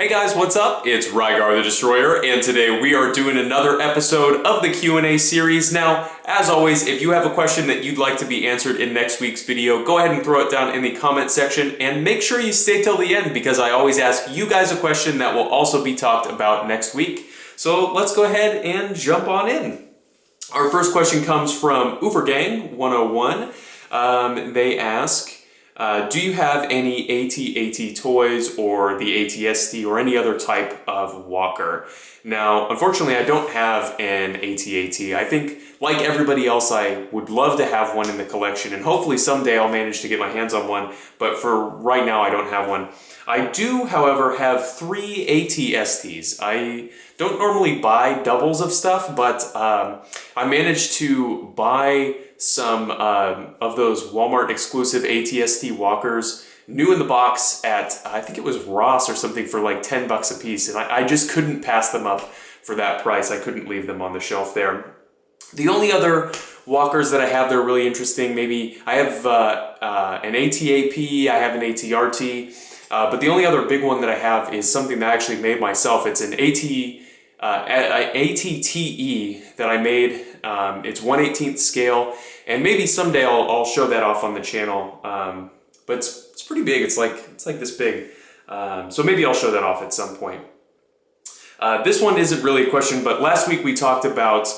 Hey guys, what's up? It's Rygar the Destroyer, and today we are doing another episode of the Q&A series. Now, as always, if you have a question that you'd like to be answered in next week's video, go ahead and throw it down in the comment section, and make sure you stay till the end because I always ask you guys a question that will also be talked about next week. So let's go ahead and jump on in. Our first question comes from Ufergang 101. They ask, do you have any AT-AT toys or the AT-ST or any other type of walker? Now, unfortunately, I don't have an AT-AT. I think, like everybody else, I would love to have one in the collection, and hopefully someday I'll manage to get my hands on one, but for right now, I don't have one. I do, however, have 3 AT-STs. I don't normally buy doubles of stuff, but I managed to buy some of those Walmart exclusive AT-ST walkers, new in the box at, I think it was Ross or something, for like 10 bucks a piece, and I just couldn't pass them up for that price. I couldn't leave them on the shelf there. The only other walkers that I have that are really interesting, maybe I have an AT-AP, I have an AT-RT, but the only other big one that I have is something that I actually made myself. It's an AT-TE that I made. It's 1/18 scale, and maybe someday I'll show that off on the channel. But it's pretty big. It's like this big. So maybe I'll show that off at some point. This one isn't really a question, but last week we talked about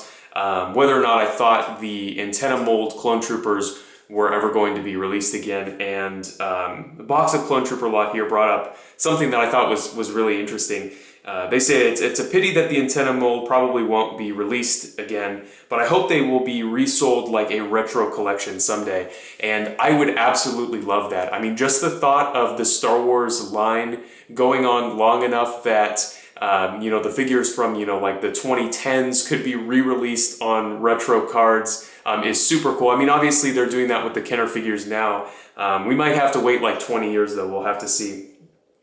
whether or not I thought the antenna mold Clone Troopers were ever going to be released again, and the box of Clone Trooper lot here brought up something that I thought was really interesting. They say it's a pity that the antenna mold probably won't be released again, but I hope they will be resold like a retro collection someday, and I would absolutely love that. I mean, just the thought of the Star Wars line going on long enough that you know, the figures from, you know, like the 2010s could be re-released on retro cards is super cool. I mean, obviously they're doing that with the Kenner figures now. We might have to wait like 20 years though, we'll have to see.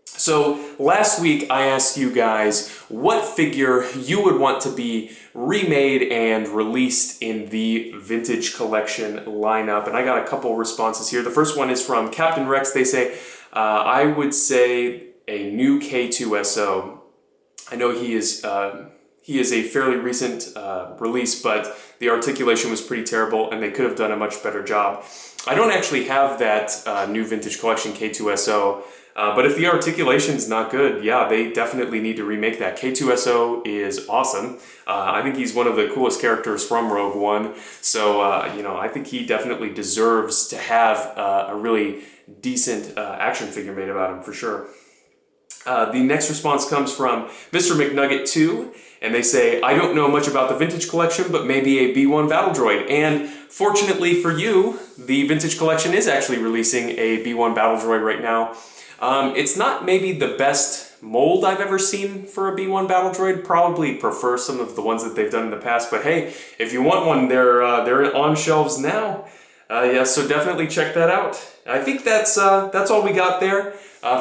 So last week I asked you guys what figure you would want to be remade and released in the vintage collection lineup, and I got a couple responses here. The first one is from Captain Rex. They say, I would say a new K2SO. I know he is a fairly recent release, but the articulation was pretty terrible and they could have done a much better job. I don't actually have that new vintage collection K2SO, but if the articulation's not good, yeah, they definitely need to remake that. K2SO is awesome. I think he's one of the coolest characters from Rogue One, so you know, I think he definitely deserves to have a really decent action figure made about him for sure. The next response comes from Mr. McNugget 2, and they say, I don't know much about the vintage collection, but maybe a B1 battle droid. And fortunately for you, the vintage collection is actually releasing a B1 battle droid right now. It's not maybe the best mold I've ever seen for a B1 battle droid. Probably prefer some of the ones that they've done in the past, but hey, if you want one, they're on shelves now. Yeah, so definitely check that out. I think that's all we got there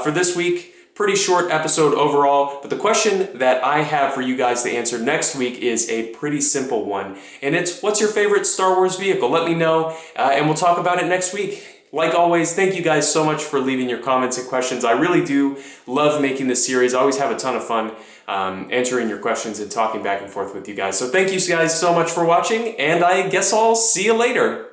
for this week. Pretty short episode overall, but the question that I have for you guys to answer next week is a pretty simple one, and it's, what's your favorite Star Wars vehicle? Let me know, and we'll talk about it next week. Like always, thank you guys so much for leaving your comments and questions. I really do love making this series. I always have a ton of fun answering your questions and talking back and forth with you guys. So thank you guys so much for watching, and I guess I'll see you later.